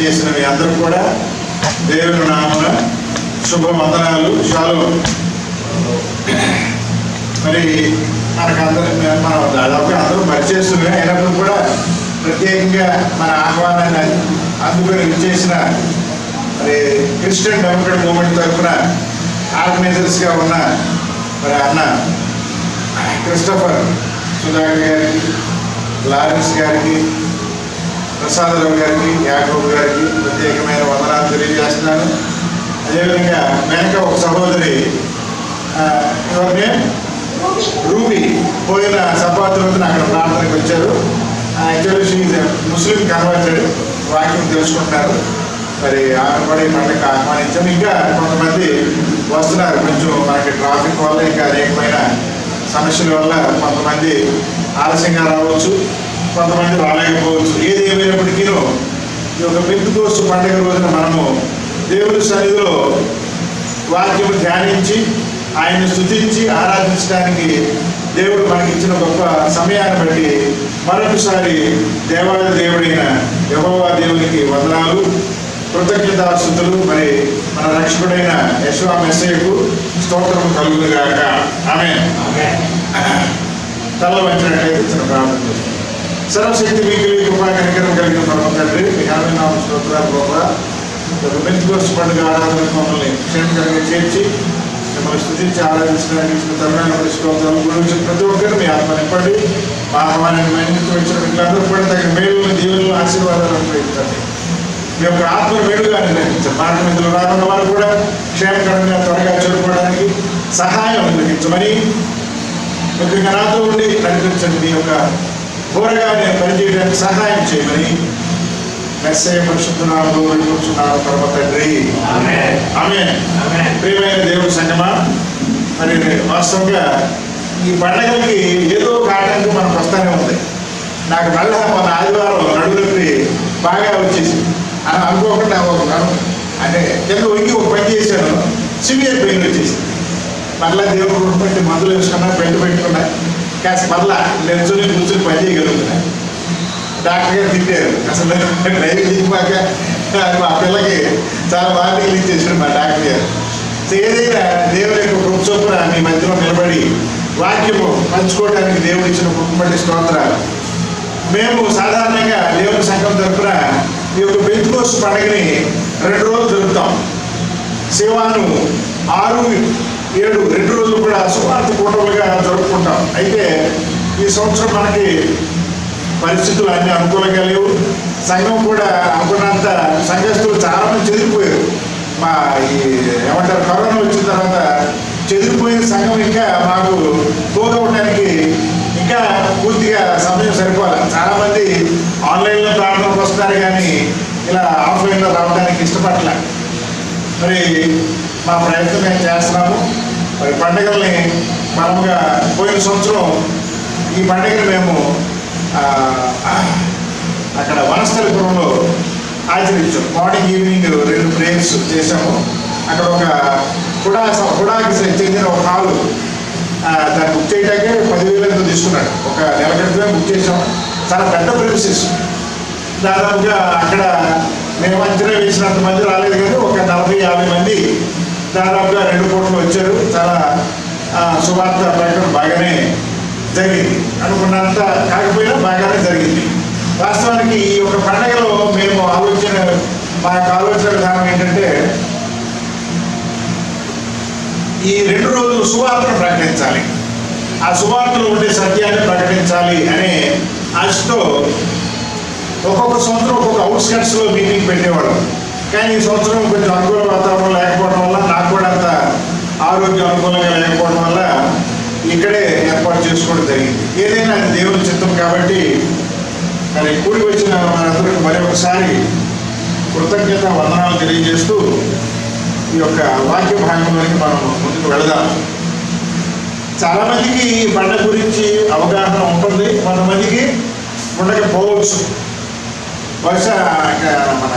చేసిన మీ అందరూ కూడా దేవుని నామమున శుభవందనాలు. షాలోమ్. మరి మనం దాదాపుగా అందరూ పరిచయిస్తున్నాం. అయినప్పుడు కూడా ప్రత్యేకంగా మన ఆహ్వానాన్ని అందుకొని విచ్చేసిన మరి క్రిస్టియన్ డెమోక్రటిక్ మూవ్మెంట్ తరఫున ఆర్గనైజర్స్గా ఉన్న మరి అన్న క్రిస్టఫర్ సుధాకర్ గారికి, లారెన్స్ గారికి, ప్రసాదరావు గారికి, యాకోబు గారికి ప్రత్యేకమైన వందనాలు తెలియజేస్తున్నాను. అదేవిధంగా వెనక ఒక సహోదరి ఎవరినే రూబీ పోయిన సభాత రోజున అక్కడ ప్రార్థనకు వచ్చారు. యాక్చువల్లీ షీ ముస్లిం కన్వర్టెడ్, వాక్యం తెలుసుకుంటారు. మరి ఆమె కూడా ఈ పండుగ ఆహ్వానించాము. ఇంకా కొంతమంది వస్తున్నారు. కొంచెం మనకి ట్రాఫిక్ వల్ల ఇంకా అనేకమైన సమస్యల వల్ల కొంతమంది ఆలస్యంగా రావచ్చు, కొంతమంది రాలేకపోవచ్చు. ఏది ఏమైనప్పటికీ ఈ యొక్క పెంతెకోస్తు పండుగ రోజున మనము దేవుని సన్నిధిలో వాక్యము ధ్యానించి ఆయన్ని స్తుతించి ఆరాధించడానికి దేవుడు మనకి ఇచ్చిన గొప్ప సమయాన్ని బట్టి మరొకసారి దేవాలయ దేవుడైన యెహోవా దేవునికి వందనాలు, కృతజ్ఞతాస్తుతులు. మరి మన రక్షకుడైన యెషువా మెస్సీయకు స్తోత్రం కలుగునుగాక. ఆమేన్. తల వంచినట్లయితే చిన్న ప్రార్థన చేస్తాం. సర్వశక్తి మిగిలి కృపా కనికరం కలిగిన పరమ తండ్రి, మీ ఘనమైన నామమున స్తోత్రాలు ప్రభా. పెంతెకోస్తు పండుగ ఆరాధనకు మమ్మల్ని క్షేమకరంగా చేర్చి మిమ్మల్ని స్తుతించి ఆరాధించడానికి ఇచ్చిన తరుణాన్ని స్తోత్రాలు. గురించి ప్రతి ఒక్కరు మీ ఆత్మ నింపండి. మా ఆహ్వానాన్ని మైనితో ఇచ్చిన వీళ్ళందరూ కూడా తగిన మేలులను, దీవులను, ఆశీర్వాదాలు అనుగ్రహించండి. మీ యొక్క ఆత్మను మేలుగా నిర్వహించండి. మార్గ మధ్యలో రానున్న వారు కూడా క్షేమకరంగా త్వరగా చేరుకోవడానికి సహాయం నిర్వహించమని, ముఖ్యంగా నాతో ఉండి నడిపించండి. మీ యొక్క ఘోరగా నేను పనిచేయడానికి సహాయం చేయమని మెస్సయ్య పరిశుద్ధ నామములో వేడుకొనుచున్నాను పరమ తండ్రి. ఆమేన్. ప్రియమైన దేవుని సంగమా, మరి వాస్తవంగా ఈ పండగలకి ఏదో ఒక ఆటంకం మనకు వస్తూనే ఉంది. నాకు మళ్ళా మన ఆదివారం నడువులకి బాగా వచ్చేసింది అని అనుకోకుండా అంటే కింద వంగి ఒక పని చేశాను, సివియర్ పెయిన్ వచ్చేసింది. మళ్ళీ దేవుడు బట్టి మందులు వేసుకున్నా, పెట్టుకున్నా, కాస్త మళ్ళా నిల్చొని కూర్చొని పని చేయగలుగుతున్నాను. డాక్టర్ గారు తిట్టారు, అసలు డ్రైవింగ్ దిగిపోక మా పిల్లకి చాలా బాగా ఇచ్చేసాడు మా డాక్టర్ గారు. ఏదైనా దేవుని యొక్క కృప చొప్పున మీ మధ్యలో నిలబడి వాక్యము పంచుకోవడానికి దేవుడు ఇచ్చిన కృపబడి స్తోత్రాలు. మేము సాధారణంగా దేవుని సంఘం తరఫున ఈ యొక్క పెంతెకోస్తు పండుగని 2 రోజులు జరుపుతాం. సేవాను 6, 7 2 రోజులు కూడా సువార్త కూటములుగా జరుపుకుంటాం. అయితే ఈ సంవత్సరం మనకి పరిస్థితులు అన్నీ అనుకూలంగా లేవు. సంఘం కూడా అనుకున్నంత సంఘస్థులు చాలామంది చెదిరిపోయారు. మా ఈ ఏమంటారు కరోనా వచ్చిన తర్వాత చెదిరిపోయిన సంఘం ఇంకా మాకు తోడవడానికి ఇంకా పూర్తిగా సమయం సరిపోవాలి. చాలామంది ఆన్లైన్లో ప్రార్థనకు వస్తున్నారు కానీ ఇలా ఆఫ్లైన్లో రావడానికి ఇష్టపడలే. మరి మా ప్రయత్నం మేము చేస్తున్నాము. మరి పండుగల్ని మనముగా పోయిన సంవత్సరం ఈ పండుగను మేము అక్కడ వనస్థలిపురంలో ఆచరించాం. మార్నింగ్ ఈవినింగ్ 2 ప్రేయర్స్ చేసాము. అక్కడ ఒక హుడాకి చెందిన ఒక హాలు దాన్ని బుక్ చేయడానికే 10,000 తీసుకున్నాడు. ఒక నెల క్రితమే బుక్ చేసాం. చాలా పెద్ద ప్రిమిసెస్. దాదాపుగా అక్కడ మేము అంచనా వేసినంత మంది రాలేదు కానీ ఒక 40-50 మంది దాదాపుగా 2 పూటలు వచ్చారు. చాలా సువార్త ప్రకటన బాగానే జరిగింది. అనుకున్నంత కాకపోయినా బాగానే జరిగింది. వాస్తవానికి ఈ యొక్క పండుగలో మేము మా యొక్క ఆలోచన విధానం ఏంటంటే ఈ 2 రోజులు సువార్తను ప్రకటించాలి, ఆ సువార్తలో ఉండే సత్యాన్ని ప్రకటించాలి అనే ఆశతో ఒక్కొక్క సంవత్సరం ఒక్కొక్క అవుట్స్కట్స్లో మీటింగ్ పెట్టేవాళ్ళం. కానీ ఈ సంవత్సరం కొంచెం అనుకూల వాతావరణం లేకపోవడం వల్ల, నాకు కూడా అంత ఆరోగ్యం అనుకూలంగా లేకపోవడం వల్ల ఇక్కడే ఏర్పాటు చేసుకోవడం జరిగింది. ఏదైనా అది దేవుని చిత్తం కాబట్టి మరి కూడి వచ్చిన మనందరికీ మరి ఒకసారి కృతజ్ఞత వందనాలు తెలియజేస్తూ ఈ యొక్క వాక్య భాగంలోకి మనం ముందుకు వెళదాం. చాలామందికి ఈ పండుగ గురించి అవగాహన ఉంటుంది, కొంతమందికి ఉండకపోవచ్చు. బహుశా మన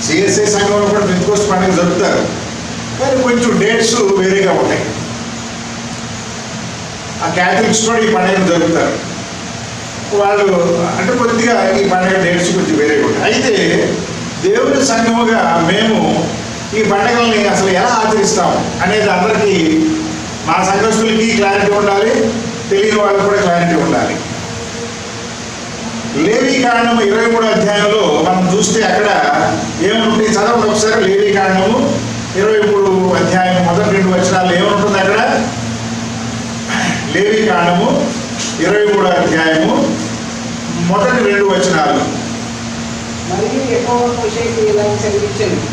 సిఎస్ఐ సంఘంలో కూడా పెంతెకోస్తు పండుగ జరుపుతారు, కానీ కొంచెం డేట్స్ వేరేగా ఉంటాయి. ఆ క్యాథలిక్స్ కూడా ఈ పండుగను జరుపుతారు. వాళ్ళు అంటే కొద్దిగా ఈ పండుగ డేట్స్ కొంచెం వేరేగా ఉంటాయి. అయితే దేవుని సంఘముగా మేము ఈ పండుగల్ని అసలు ఎలా ఆచరిస్తాం అనేది అందరికీ, మా సంఘస్థులకి క్లారిటీ ఉండాలి, తెలియని వాళ్ళకి కూడా క్లారిటీ ఉండాలి. లేవీకాండము 23వ అధ్యాయంలో మనం చూస్తే అక్కడ ఏముంటుంది, చదవండి ఒకసారి. లేవీకాండము 23వ అధ్యాయం మొదటి 2 వచనాలు ఏముంటుంది అక్కడ? లేవీకాండము 23వ అధ్యాయము మొదటి 2 వచనాలు.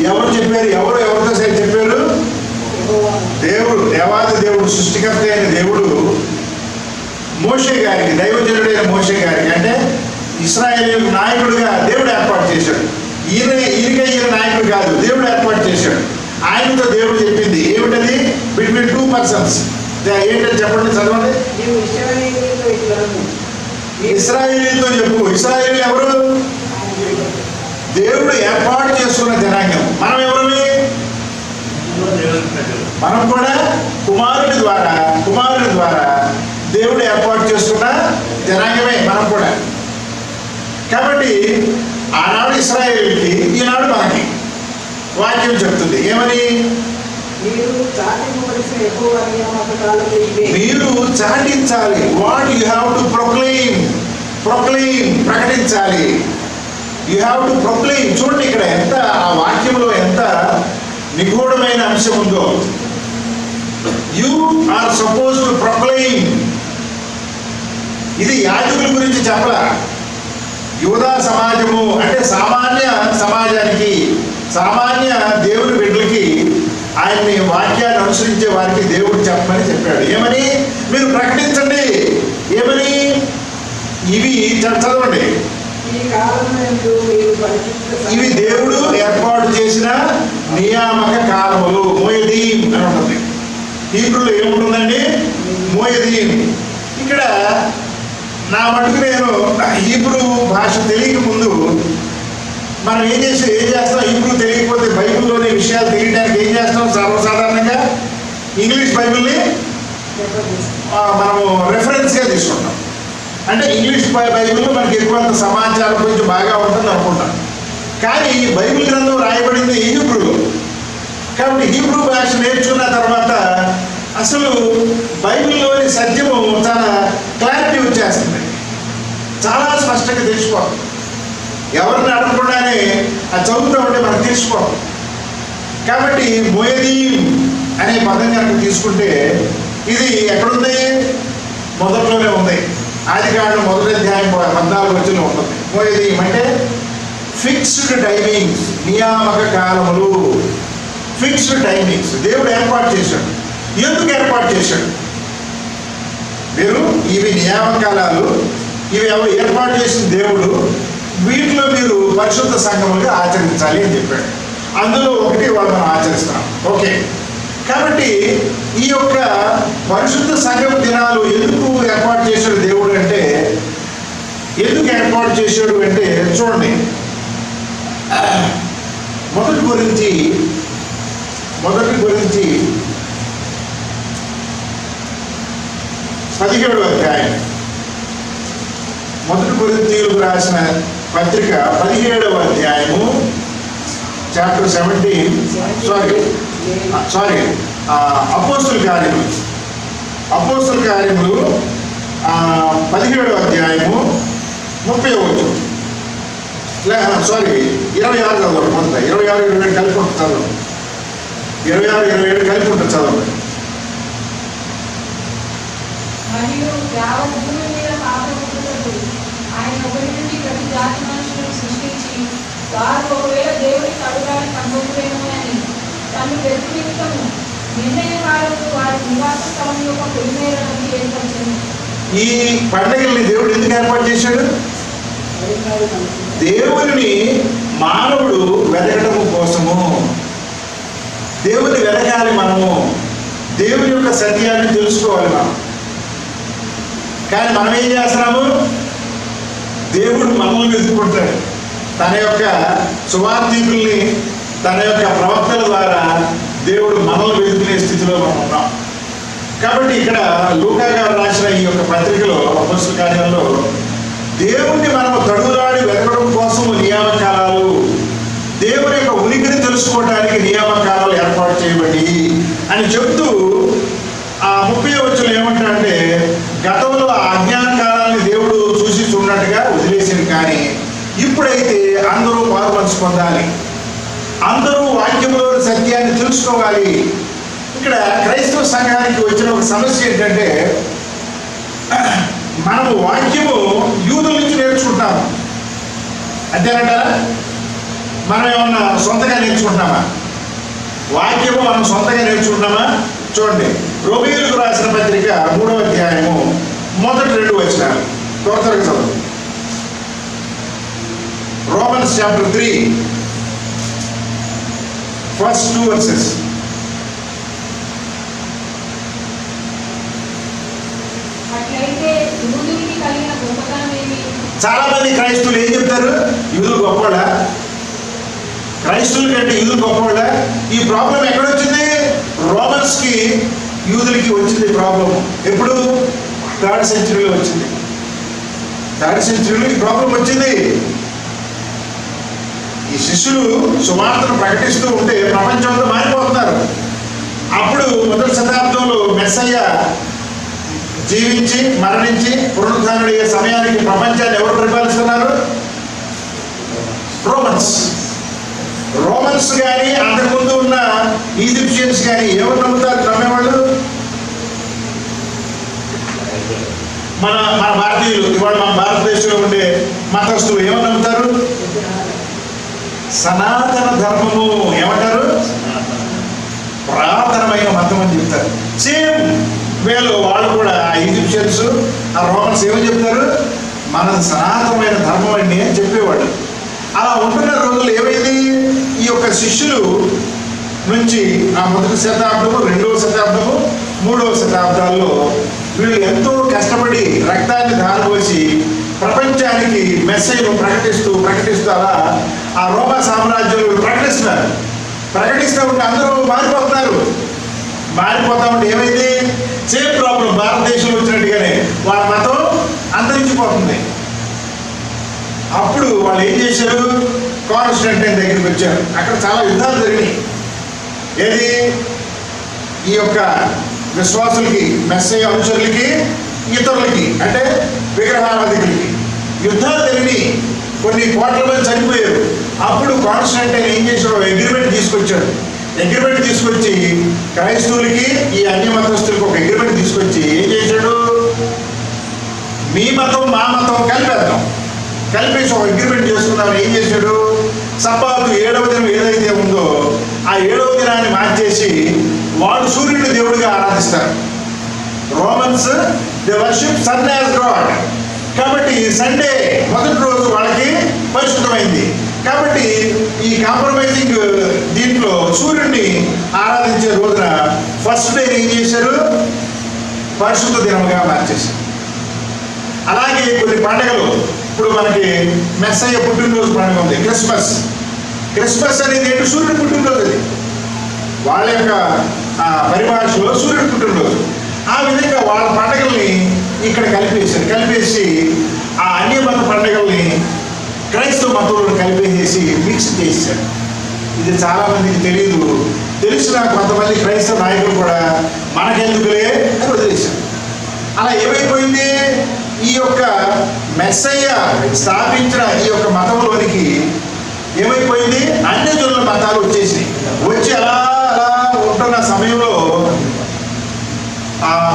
ఎవరు చెప్పారు? ఎవరితో చెప్పారు? దేవుడు, దేవాది దేవుడు, సృష్టికర్త అయిన దేవుడు మోషే గారికి, దైవజనుడైన మోషే గారికి, అంటే ఇశ్రాయేలు నాయకుడిగా దేవుడు ఏర్పాటు చేశాడు. ఈయన నాయకుడు కాదు, దేవుడు ఏర్పాటు చేశాడు. ఆయనతో దేవుడు చెప్పింది ఏమిటది? Between 2 persons. ఏంటని చెప్పండి, చదవండి. ఇశ్రాయేలీతో చెప్పు. ఇశ్రాయేలు ఎవరు? దేవుడు ఏర్పాటు చేసుకున్న జనాంగం. మనం ఎవరివి? మనం కూడా కుమారుడి ద్వారా దేవుడు ఏర్పాటు చేసుకున్న జనాంగమే మనం కూడా. కాబట్టి ఆనాడు ఇశ్రాయేలుకి, ఈనాడు మనకి వాక్యం చెప్తుంది ఏమని? మీరు చాటించాలి. What you have to proclaim, ప్రకటించాలి. You have to proclaim. చూడండి ఇక్కడ ఎంత, ఆ వాక్యంలో ఎంత నిగూఢమైన అంశం ఉందో. You are suppose to proclaim. ఇది యాజకుల గురించి చెప్పలా. యూదా సమాజము అంటే సామాన్య సమాజానికి, సామాన్య దేవుని బిడ్డలకి, ఆయన్ని వాక్యాన్ని అనుసరించే వారికి దేవుడు చెప్పమని చెప్పాడు. ఏమని? మీరు ప్రకటించండి. ఏమని? ఇవి చదవండి. ఇవి దేవుడు ఏర్పాటు చేసిన నియామక కాలములు. మోయదీం అని ఉంటుంది. హీబ్రూలో ఏముంటుందండి? మోయదీం. ఇక్కడ నా మటుకు నేను హీబ్రూ భాష తెలియక ముందు మనం ఏం చేస్తాం? హీబ్రూ తెలియకపోతే బైబిల్లోని విషయాలు తెలియడానికి ఏం చేస్తాం? సర్వసాధారణంగా ఇంగ్లీష్ బైబిల్ని మనము రెఫరెన్స్గా తీసుకుంటాం. అంటే ఇంగ్లీష్ బైబిల్లో మనకి ఎక్కువంత సమాచారం కొంచెం బాగా ఉంటుంది అనుకుంటాం. కానీ బైబిల్ గ్రంథం రాయబడింది హీబ్రూలో. కాబట్టి హీబ్రూ భాష నేర్చుకున్న తర్వాత అసలు బైబిల్లోని సత్యము చాలా క్లారిటీ వచ్చేస్తుంది, చాలా స్పష్టంగా తెలుసుకోవాలి. ఎవరిని అడగకుండానే అది చదువుతూ ఉంటే మనకు తెలుసుకోవాలి. కాబట్టి మోయదీం అనే పదం కనుక తీసుకుంటే ఇది ఎక్కడుంది? మొదట్లోనే ఉంది. ఆదికాండం 1వ అధ్యాయం 14వ వచనంలో ఉంటుంది. మోయదీం అంటే ఫిక్స్డ్ టైమింగ్స్, నియామక కాలములు. ఫిక్స్డ్ టైమింగ్స్ దేవుడు ఏర్పాటు చేశాడు. ఎందుకు ఏర్పాటు చేశాడు? మీరు ఇవి నియామకాలు, ఇవి ఎవరు ఏర్పాటు చేసిన దేవుడు, వీటిలో మీరు పరిశుద్ధ సంఘములుగా ఆచరించాలి అని చెప్పాడు. అందులో ఒకటి వాళ్ళు మనం ఆచరిస్తున్నాం. ఓకే, కాబట్టి ఈ యొక్క పరిశుద్ధ సంఘం దినాలు ఎందుకు ఏర్పాటు చేశాడు దేవుడు అంటే, ఎందుకు ఏర్పాటు చేశాడు అంటే చూడండి. మొదటి గురించి 17వ అధ్యాయం, మొదటి కొరింథీయులకు రాసిన పత్రిక 17వ అధ్యాయము, చాప్టర్ 17, అపోస్తుల కార్యములు 17వ అధ్యాయము 30వ వచనం. 26 చదవండి. మొదట 26, 27 కలిపి ఉంటుంది చదవండి. 26, 27 కలిపి ఉంటుంది చదవండి. మరియు యావత్ భూమి మీద పాపములకు ఆయన ఒకరి నుండి ప్రతి జాతి మనుషులను సృష్టించి, వారు ఒకవేళ దేవుని కడుగాని కనుగొనేమో అని తను వెతుకు నిమిత్తము నిర్ణయ కాలంలో వారి నివాస స్థలం యొక్క పొలిమేరలను ఏర్పరిచాను. ఈ పండుగల్ని దేవుడు ఎందుకు ఏర్పాటు చేశాడు? దేవుని మానవుడు వెతకడం కోసము. దేవుని వెతకాలి మనము, దేవుని యొక్క సత్యాన్ని తెలుసుకోవాలి మనం. కానీ మనం ఏం చేస్తున్నాము? దేవుడు మనల్ని వెతుక్కుంటాడు. తన యొక్క సువార్థికుల్ని, తన యొక్క ప్రవక్తల ద్వారా దేవుడు మనల్ని వెతుకునే స్థితిలో మనం ఉన్నాం. కాబట్టి ఇక్కడ లూకా గారు రాసిన ఈ యొక్క పత్రికలో, అపోస్తల కార్యాల్లో, దేవుణ్ణి మనము తడుగులాడి వెతకడం కోసము నియామకాలు, ఇప్పుడైతే అందరూ మారు మనసు పొందాలి, అందరూ వాక్యంలోని సత్యాన్ని తెలుసుకోవాలి. ఇక్కడ క్రైస్తవ సంఘానికి వచ్చిన ఒక సమస్య ఏంటంటే, మనము వాక్యము యూదుల నుంచి నేర్చుకుంటాము అంతేనంటారా? మనం ఏమన్నా సొంతగా నేర్చుకుంటున్నామా? వాక్యము మనం సొంతంగా నేర్చుకుంటున్నామా? చూడండి, రోమీయులకు రాసిన పత్రిక 3వ అధ్యాయము మొదటి 2 వచనాలు త్వరగా చదువు. Romans chapter 3 first 2 verses. అట్లయితే యూదునికి కలిగిన గొప్పతనం ఏమి? చాలా మంది క్రైస్తవులు ఏం చెప్తారు? యూదులు గొప్పవాళ్ళ, క్రైస్తవుల కంటే యూదులు గొప్పవాళ్ళ. ఈ ప్రాబ్లం ఎక్కడ వచ్చింది? రోమన్స్కి యూదులకి వచ్చింది ప్రాబ్లం. ఎప్పుడు? 3rd centuryలో వచ్చింది. 3rd centuryలో ఈ ప్రాబ్లం వచ్చింది. ఈ శిష్యులు సువార్తను ప్రకటిస్తూ ఉంటే ప్రపంచంలో మారిపోతున్నారు. అప్పుడు 1వ శతాబ్దంలో మెస్సయ్య జీవించి మరణించి పునరుద్ధానుడయ్యే సమయానికి ప్రపంచాన్ని ఎవరు పరిపాలిస్తున్నారు? రోమన్స్ కానీ అంతకుముందు ఉన్న ఈజిప్షియన్స్ కానీ ఎవరు నమ్ముతారు? నమ్మేవాళ్ళు మన భారతీయులు. ఇవాళ మన భారతదేశంలో ఉండే మతస్థులు ఏమని నమ్ముతారు? సనాతన ధర్మము. ఏమంటారు? పురాతనమైన మతం అని చెప్తారు. సేమ్ వాళ్ళు కూడా ఈజిప్షియన్స్, ఆ రోమన్స్ ఏమని చెప్తారు? మన సనాతనమైన ధర్మం అండి అని చెప్పేవాడు. అలా ఉంటున్న రోజులు ఏమైంది? ఈ యొక్క శిష్యులు నుంచి ఆ 1వ శతాబ్దము, 2వ శతాబ్దము, 3వ శతాబ్దాల్లో వీళ్ళు ఎంతో కష్టపడి రక్తాన్ని ధారపోసి ప్రపంచానికి మెస్సయ్యను ప్రకటిస్తూ అలా ఆ రోమా సామ్రాజ్యంలో ప్రకటిస్తూ ఉంటే అందరూ మారిపోతా ఉంటే ఏమైంది? సేమ్ ప్రాబ్లం భారతదేశంలో వచ్చినట్టుగానే వాళ్ళ మతం అంతరించిపోతుంది. అప్పుడు వాళ్ళు ఏం చేశారు? కాన్స్టాంటైన్ దగ్గరికి వచ్చారు. అక్కడ చాలా యుద్ధాలు జరిగినాయి. ఏది? ఈ యొక్క విశ్వాసులకి, మెస్సయ్య అనుచరులకి, ఇతరులకి అంటే విగ్రహారాధికులకి యుద్ధాలు జరిగినాయి. కొన్ని కోట్ల మంది చనిపోయారు. అప్పుడు కాన్స్టాంటైన్ ఏం చేశాడు? అగ్రిమెంట్ తీసుకొచ్చి క్రైస్తవులకి ఈ అన్య మతస్థులకి ఒక అగ్రిమెంట్ తీసుకొచ్చి ఏం చేశాడు? మీ మతం మా మతం కలిపేసి ఒక అగ్రిమెంట్ చేసుకున్నాను. ఏం చేశాడు? సబ్బాతు 7వ దినం ఏదైతే ఉందో ఆ 7వ దినాన్ని మార్చేసి వాళ్ళు సూర్యుడిని దేవుడిగా ఆరాధిస్తారు. Romans they worship sun as god. కాబట్టి సండే మొదటి రోజు వాళ్ళకి పరిశుద్ధమైంది. కాబట్టి ఈ కాంప్రమైజింగ్ దీంట్లో సూర్యుడిని ఆరాధించే రోజున ఫస్ట్ డే ఏం చేశారు? పరిశుద్ధ దినముగా మార్చేశారు. అలాగే కొన్ని పండుగలు, ఇప్పుడు మనకి మెస్సయ్య పుట్టినరోజు పండుగ ఉంది, క్రిస్మస్ అనేది ఏంటి? సూర్యుడి పుట్టినరోజు. అది వాళ్ళ యొక్క పరిభాషలో సూర్యుడి పుట్టినరోజు. ఆ విధంగా వాళ్ళ పండుగల్ని ఇక్కడ కలిపేసి ఆ అన్య మత పండుగల్ని క్రైస్తవ మతంలో కలిపేసి మిక్స్ చేశారు. ఇది చాలా మందికి తెలియదు. తెలిసిన కొంతమంది క్రైస్తవ నాయకులు కూడా మనకెందుకులే అని వదిలేశారు. అలా ఏమైపోయింది? ఈ యొక్క మెస్సయ్య స్థాపించిన ఈ యొక్క మతంలోనికి ఏమైపోయింది? అన్ని జనుల మతాలు వచ్చి అలా ఉంటున్న సమయంలో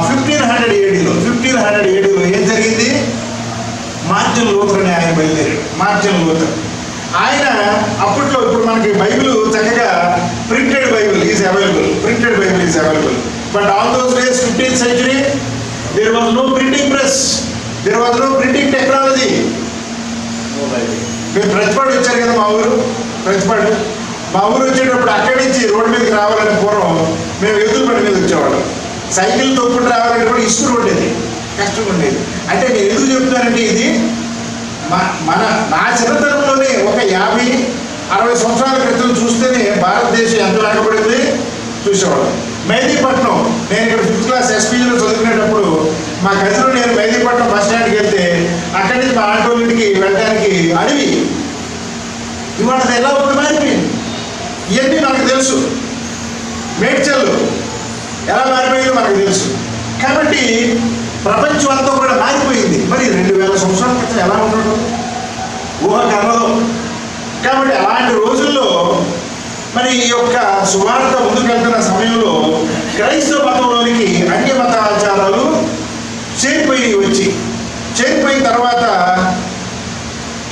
1500 AD ఏం జరిగింది? మార్టిన్ లూథర్ అని ఆయన బయలుదేరాడు. ఆయన అప్పట్లో, ఇప్పుడు మనకి బైబిల్ చక్కగా printed Bible is available. But all those days 15th century there was no printing press, there was no printing technology. మేము ప్రతిపాడు వచ్చారు కదా, మా ఊరు వచ్చేటప్పుడు అక్కడి నుంచి రోడ్డు మీదకి రావాలని పూర్వం మేము ఎదురు బండి మీద వచ్చేవాళ్ళం. సైకిల్ తొక్కుడు రావాలంటే కూడా ఇసుకు ఉండేది, కష్టంగా ఉండేది. అంటే నేను ఎందుకు చెప్తున్నానంటే, ఇది నా చిన్నతనంలోనే ఒక 50-60 సంవత్సరాల క్రితం చూస్తేనే భారతదేశం ఎంత వెనకబడింది చూసేవాళ్ళం. మెహదీపట్నం, నేను ఇక్కడ 5th class SPGలో చదువుకునేటప్పుడు మా కజిన్ నేను మెహదీపట్నం బస్ స్టాండ్కి వెళ్తే అక్కడి నుంచి మా ఆటోలింటికి వెళ్ళడానికి అడవి. ఇవాళ ఎలా ఉంది? మారిపోయింది. ఇవన్నీ మనకు తెలుసు. మేడ్చల్ ఎలా మారిపోయిందో మనకు తెలుసు. కాబట్టి ప్రపంచం అంతా కూడా మారిపోయింది. మరి 2000 సంవత్సరాల క్రితం ఎలా ఉండడం? ఊహ కలదు. కాబట్టి అలాంటి రోజుల్లో మరి ఈ యొక్క సువార్త ముందుకెళ్తున్న సమయంలో క్రైస్తవ మతంలోనికి అన్య మత ఆచారాలు చేరిపోయిన తర్వాత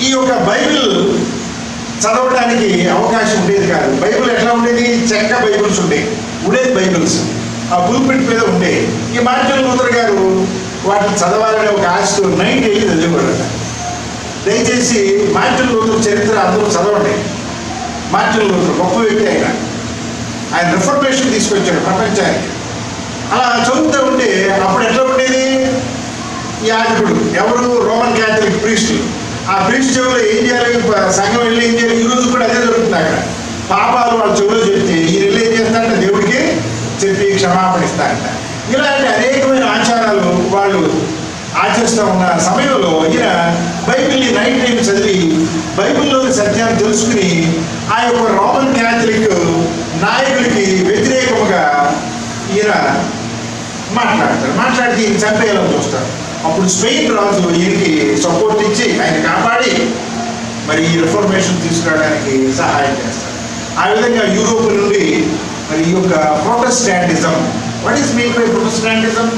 ఈ యొక్క బైబిల్ చదవడానికి అవకాశం ఉండేది కాదు. బైబిల్ ఎట్లా ఉండేది? చెక్క బైబిల్స్ ఉండేవి, ఉండేది బైబిల్స్ ఆ పుల్పిట్ మీద ఉండేవి. ఈ మార్టిన్ లూథర్ గారు వాటిని చదవాలనే ఒక ఆశతో నైట్ వెళ్ళి చదివేవాడట. దయచేసి మార్టిన్ లూథర్ చరిత్ర అందరూ చదవండి. మార్టిన్ లూథర్ గొప్ప వ్యక్తి. ఆయన రిఫర్మేషన్ తీసుకొచ్చాడు ప్రపంచానికి. అలా చదువుతూ ఉంటే అప్పుడు ఎట్లా ఉండేది? యాజకుడు ఎవరు? రోమన్ క్యాథలిక్ ప్రీస్టులు. ఆ ప్రీస్ట్ చెవులో ఏం చేయాలి? సంఘం వెళ్ళి ఏం చేయాలి? ఈ రోజు కూడా అదే జరుగుతుంది. అక్కడ పాపాలు వాళ్ళ చెవులో చెప్తే ఈయన వెళ్ళి ఏం చేస్తారంటే దేవుడికి చెప్పి క్షమాపణ ఇస్తారంట. ఇలాంటి అనేకమైన ఆచారాలు వాళ్ళు ఆచరిస్తూ ఉన్న సమయంలో ఈయన బైబిల్ని నైట్ టైం చదివి బైబిల్లోని సత్యాన్ని తెలుసుకుని ఆ యొక్క రోమన్ క్యాథలిక్ నాయకులకి వ్యతిరేకముగా ఈయన మాట్లాడితే ఈయన చంపేయాలని చూస్తారు. అప్పుడు స్పెయిన్ రాజు ఈయనకి సపోర్ట్ ఇచ్చి ఆయన కాపాడి మరి ఈ రిఫర్మేషన్ తీసుకురావడానికి సహాయం చేస్తారు. ఆ విధంగా యూరోప్ నుండి మరి ఈ యొక్క Protestantism, what is mean by Protestantism?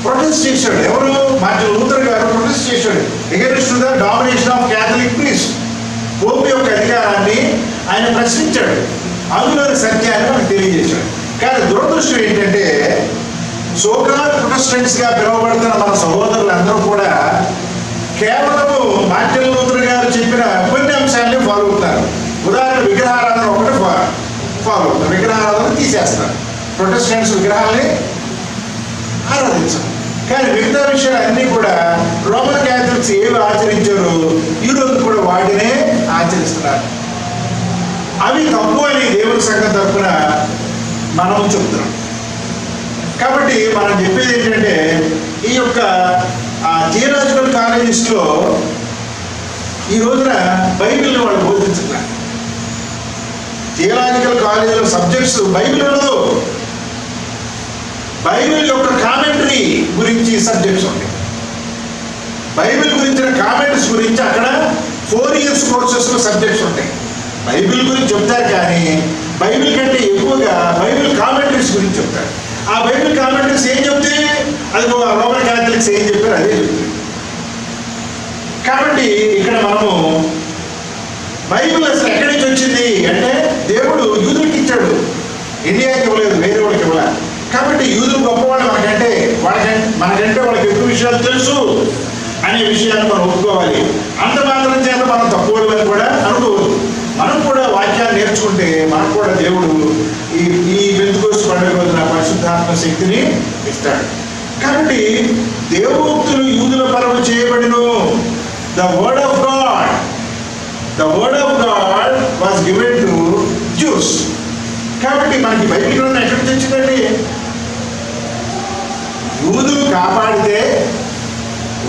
Protest చేశాడు ఎవరు? మార్టిన్ లూథర్ గారు ప్రొటెస్ట్ చేశాడు against the domination of Catholic priest. Pope యొక్క అధికారాన్ని ఆయన ప్రశ్నించాడు, అందులోని సత్యాన్ని మనకు తెలియజేశాడు. కానీ దురదృష్టం ఏంటంటే సోకాల్ ప్రొటెస్టెంట్స్గా పిలువబడుతున్న మన సహోదరులందరూ కూడా కేవలము మార్టిన్ లూథర్ గారు చెప్పిన కొన్ని అంశాలనే ఫాలో అవుతారు. ఉదాహరణ విగ్రహారాధన ఒకటి ఫాలో అవుతారు, విగ్రహారాధన తీసేస్తారు. ప్రొటెస్టెంట్స్ విగ్రహాలని ఆరాధించారు. కానీ మిగతా విషయాలు అన్నీ కూడా రోమన్ క్యాథలిక్స్ ఏవి ఆచరించారో ఈరోజు కూడా వాటినే ఆచరిస్తున్నారు. అవి తప్పు అని దేవుని సంఘం తరఫున మనం చెప్తున్నాం. కాబట్టి మనం చెప్పేది ఏంటంటే ఈ యొక్క థియలాజికల్ కాలేజెస్లో ఈ రోజున బైబిల్ని వాళ్ళు బోధించారు. థియలాజికల్ కాలేజీలో సబ్జెక్ట్స్ బైబిల్ ఉండదు. బైబిల్ యొక్క కామెంటరీ గురించి సబ్జెక్ట్స్ ఉంటాయి. బైబిల్ గురించిన కామెంట్స్ గురించి అక్కడ 4 years కోర్సెస్లో సబ్జెక్ట్స్ ఉంటాయి. బైబిల్ గురించి చెప్తారు కానీ బైబిల్ కంటే ఎక్కువగా బైబిల్ కామెంటరీస్ గురించి చెప్తారు. ఆ బైబిల్ కామెంటరీస్ ఏం చెప్తే అది రోమన్ క్యాథలిక్స్ ఏం చెప్పారు అదే చెప్తారు. కాబట్టి ఇక్కడ మనము బైబిల్ అసలు ఎక్కడి నుంచి వచ్చింది అంటే దేవుడు యూదులకి ఇచ్చాడు, ఇండియాకి ఇవ్వలేదు, వేరే వాళ్ళకి ఇవ్వలేదు. కాబట్టి యూదులు గొప్పవాళ్ళు మనకంటే వాళ్ళకి ఎక్కువ విషయాలు తెలుసు అనే విషయాన్ని మనం ఒప్పుకోవాలి. అంత మాత్రం చేత మనం తక్కువ అని కూడా అనుకోవద్దు. మనం కూడా వాక్యాన్ని నేర్చుకుంటే మనకు కూడా దేవుడు ఈ పెంతెకోస్తు పండుగ రోజున పరిశుద్ధాత్మ శక్తిని ఇస్తాడు. కాబట్టి దేవోక్తులు యూదుల పరము చేయబడిను. The word of God was given to Jews. కాబట్టి మనకి బైబిల్ గ్రంథం ఎక్కడి నుంచి వచ్చిందండి? యూదులు కాపాడితే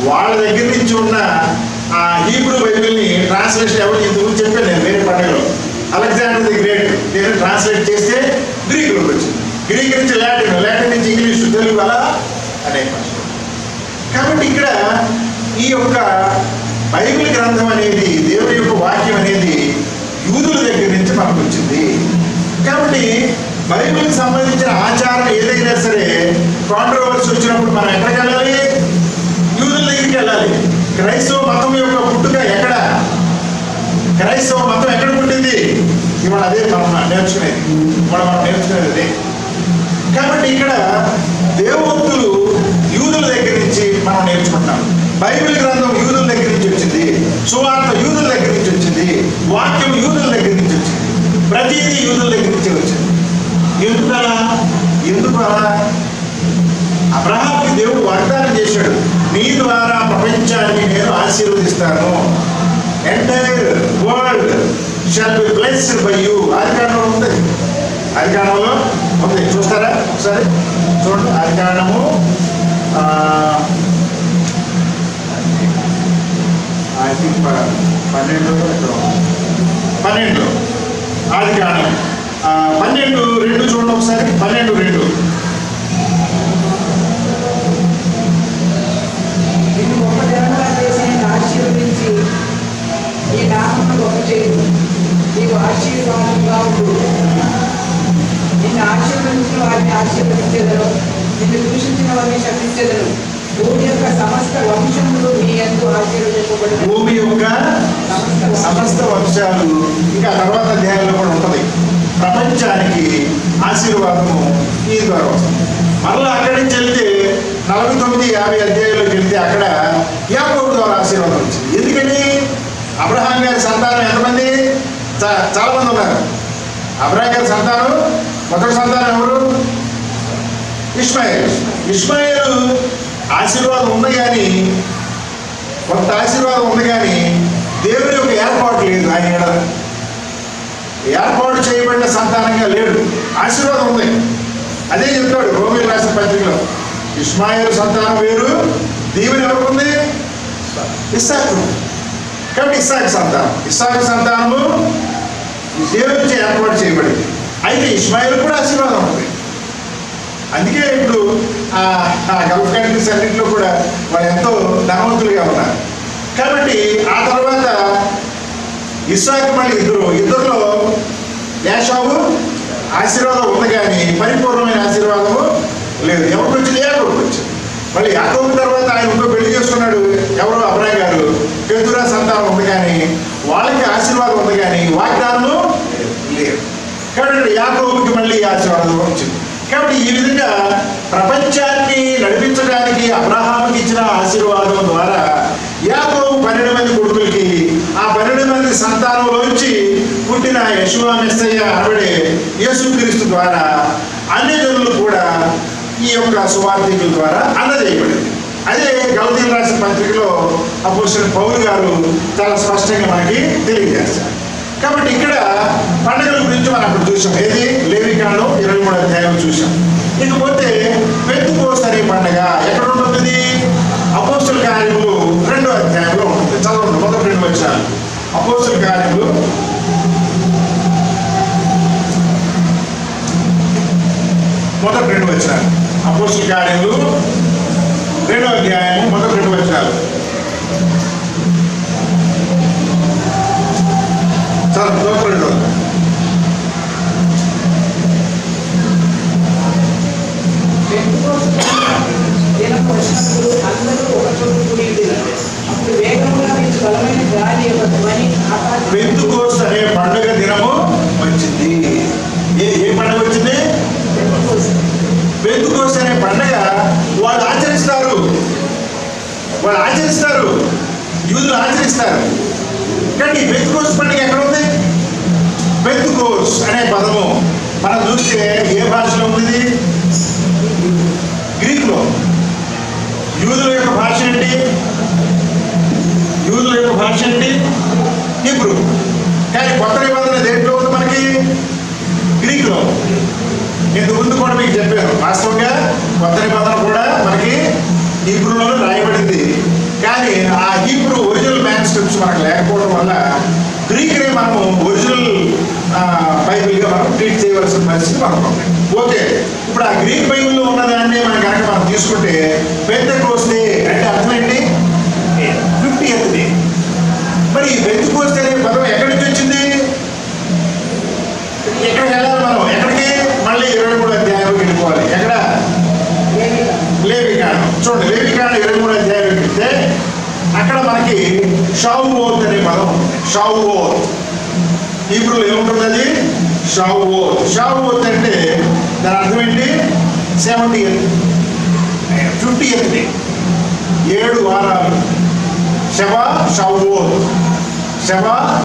వాళ్ళ దగ్గర నుంచి ఉన్న ఆ హీబ్రూ బైబిల్ని ట్రాన్స్లేషన్ ఎవరు ఇంతకు చెప్పాను నేను వేరే పండుగలో. అలెగ్జాండర్ ది గ్రేట్ నేను ట్రాన్స్లేట్ చేస్తే గ్రీకులోకి వచ్చింది, గ్రీక్ నుంచి లాటిన్ నుంచి ఇంగ్లీష్, తెలుగు, అలా అనేక. కాబట్టి ఇక్కడ ఈ యొక్క బైబిల్ గ్రంథం అనేది, దేవుడి యొక్క వాక్యం అనేది యూదుల దగ్గర నుంచి మనకు వచ్చింది. కాబట్టి బైబిల్కి సంబంధించిన ఆచారం ఏదైనా సరే కాంట్రవర్సీ వచ్చినప్పుడు మనం ఎక్కడికి వెళ్ళాలి? యూదుల దగ్గరికి వెళ్ళాలి. క్రైస్తవ మతం యొక్క పుట్టుక ఎక్కడ? క్రైస్తవ మతం ఎక్కడ పుట్టింది? ఇవాళ అదే మనం నేర్చుకునేది అదే. కాబట్టి ఇక్కడ దేవోక్తులు యూదుల దగ్గర నుంచి మనం నేర్చుకుంటాం. బైబిల్ గ్రంథం యూదుల దగ్గర నుంచి వచ్చింది, సువార్త యూదుల దగ్గర నుంచి వచ్చింది, వాక్యం యూదుల దగ్గర నుంచి వచ్చింది, ప్రతిదీ యూదుల దగ్గర నుంచి వచ్చింది. ఎందుకు అలా? అబ్రహాముకి దేవుడు వాగ్దానం చేశాడు, నీ ద్వారా ప్రపంచాన్ని నేను ఆశీర్వదిస్తాను, entire world shall be blessed by you. ఆదికాండంలో ఉంది, ఆదికాండంలో ఉంది, చూస్తారా ఒకసారి చూడండి. ఆదికాండము 12 ఆదికాండం 12:2 చూడండి ఒకసారి. 12:2 నిన్ను గొప్ప జనముగా చేసి ఆశీర్వదించి గొప్ప చేయదు. నీవు ఆశీర్వాదంగా ఉండు. నిన్ను ఆశీర్వదించిన వారిని ఆశీర్వదించేదను, నిన్ను దూషించిన వారిని శపించేదను. భూమి యొక్క సమస్త వంశములు నీ యందు ఆశీర్వదింపబడును. భూమి యొక్క సమస్త వంశాలు, ఇంకా తర్వాత అధ్యాయంలో కూడా ఉంటుంది. ప్రపంచానికి ఆశీర్వాదము ఈ ద్వారా వస్తుంది. మరలా అక్కడి నుంచి వెళ్తే 49-50 అధ్యాయంలోకి వెళ్తే అక్కడ యాకోబు ద్వారా ఆశీర్వాదం వచ్చింది. ఎందుకని? అబ్రహాం గారి సంతానం ఎంతమంది? చాలా మంది ఉన్నారు. అబ్రహాం గారి సంతానం మొదటి సంతానం ఎవరు? ఇష్మాయేలు. ఇష్మాయేలు ఆశీర్వాదం ఉంది కానీ, కొంత ఆశీర్వాదం ఉంది కానీ దేవుని యొక్క ఏర్పాటు లేదు. ఆయన ఏర్పాటు చేయబడిన సంతానంగా లేడు. ఆశీర్వాదం ఉంది. అదే చెప్తాడు రోమీయులకు రాసిన పత్రికలో, ఇష్మాయేలు సంతానం వేరు, దీవెన ఎవరికి ఉంది? ఇస్సాకు. కాబట్టి ఇస్సాకు సంతానము దేవుని నుంచి ఏర్పాటు చేయబడింది. అయితే ఇష్మాయేలు కూడా ఆశీర్వాదం ఉంది. అందుకే ఇప్పుడు ఆ గల్ఫ్ కంట్రీస్ అన్నింటిలో కూడా వాళ్ళు ఎంతో ధనవంతులుగా ఉన్నారు. కాబట్టి ఆ తర్వాత ఇస్సాకు మళ్ళీ ఇద్దరులో యాషావు ఆశీర్వాదం ఉంది కానీ పరిపూర్ణమైన ఆశీర్వాదము లేదు. ఎవరికి వచ్చింది? యాకోబుకి వచ్చింది. మళ్ళీ యాకోబు తర్వాత ఆయన ఇంకో పెళ్లి చేసుకున్నాడు. ఎవరో అబ్రాహం గారు. కేతురా సంతానం ఉంది కానీ వాళ్ళకి ఆశీర్వాదం ఉంది కానీ వాగ్దానము లేదు. కాబట్టి యాకోబుకి మళ్ళీ ఆశీర్వాదం వచ్చింది. కాబట్టి ఈ విధంగా ప్రపంచాన్ని నడిపించడానికి అబ్రహాముకి ఇచ్చిన ఆశీర్వాదం ద్వారా యాకోబు 12 మంది కొడుకులకి, ఆ 12 మంది సంతానంలోంచి పుట్టిన యెషువా మెస్సయ్య అనబడే యేసుక్రీస్తు ద్వారా అన్ని జనులు కూడా ఈ యొక్క సువార్తికుల ద్వారా అందజేయబడింది. అదే గలతీయులకు రాసిన పత్రికలో అపోస్తలుడైన పౌలు గారు చాలా స్పష్టంగా మనకి తెలియజేస్తారు. కాబట్టి ఇక్కడ పండుగల గురించి మనం అప్పుడు చూసాం. ఏది? లేవికాండం 23వ అధ్యాయం చూసాం. ఇకపోతే పెంతెకోస్తు అనే పండుగ ఎక్కడ ఉంటుంది? అపోస్తలుల కార్యములు 2వ అధ్యాయంలో ఉంటుంది. చదవండి మొదటి 2 వచనాలు. అపోస్తలుల కార్యములు 2 వచనాలు. అపోస్తలుల కార్యములు 2వ అధ్యాయం 2 వచనాలు. దినము వచ్చినప్పుడు అందరూ ఒక చోటు కూడి అప్పుడు వేగంగా వీచు బలమైన గాలి యొక్క ధ్వని ఆకాశం. పెంతెకోస్తు అనే పండుగ దినము వచ్చింది. ఏ పండుగ వచ్చింది? పెంతెకోస్తు అనే పండుగ వాళ్ళు ఆచరిస్తారు. యూదులు ఆచరిస్తారు. కానీ పెంతెకోస్తు పండుగ ఎక్కడ ఉంది? పెంతెకోస్తు అనే పదము మనం చూస్తే ఏ భాషలో ఉంది? గ్రీకులో. యూదుల యొక్క భాష ఏంటి? హీబ్రూ. కానీ కొత్త నిబంధన దేంట్లో ఉంది మనకి? గ్రీకులో. ఇంతకు ముందు కూడా మీకు చెప్పాను. వాస్తవంగా కొత్త నిబంధన కూడా మనకి హీబ్రూలో రాయబడింది. కానీ ఆ హీబ్రూ ఒరిజినల్ మ్యాన్స్క్రిప్ట్స్ మనకు లేకపోవడం వల్ల గ్రీక్నే మనము ఒరిజినల్ బైబిల్గా మనం ట్రీట్ చేయవలసిన పరిస్థితి మనకు ఉంది. ఓకే, ఇప్పుడు ఆ గ్రీక్ బైబిల్లో ఉన్నదాన్ని మనం తీసుకుంటే పెంతెకోస్తు అంటే అర్థం ఏంటి? 50th day. మరి పెంతెకోస్తు అనే పదం ఎక్కడి నుంచి వచ్చింది? ఎక్కడికి వెళ్ళాలి మనం? ఎక్కడికి? మళ్ళీ 23వ అధ్యాయంలోకి వెళ్ళిపోవాలి. ఎక్కడ? లేవికాండం. చూడండి, లేవికాండం 23వ అధ్యాయంలోకి వెళ్తే అక్కడ మనకి షావువోత్ అనే పదం ఉంది. షావువోత్ హీబ్రూలో ఏముంటుంది? అది షావువోత్ అంటే దాని అర్థం ఏంటి? 50th day. 7 వారాలు. షావువోత్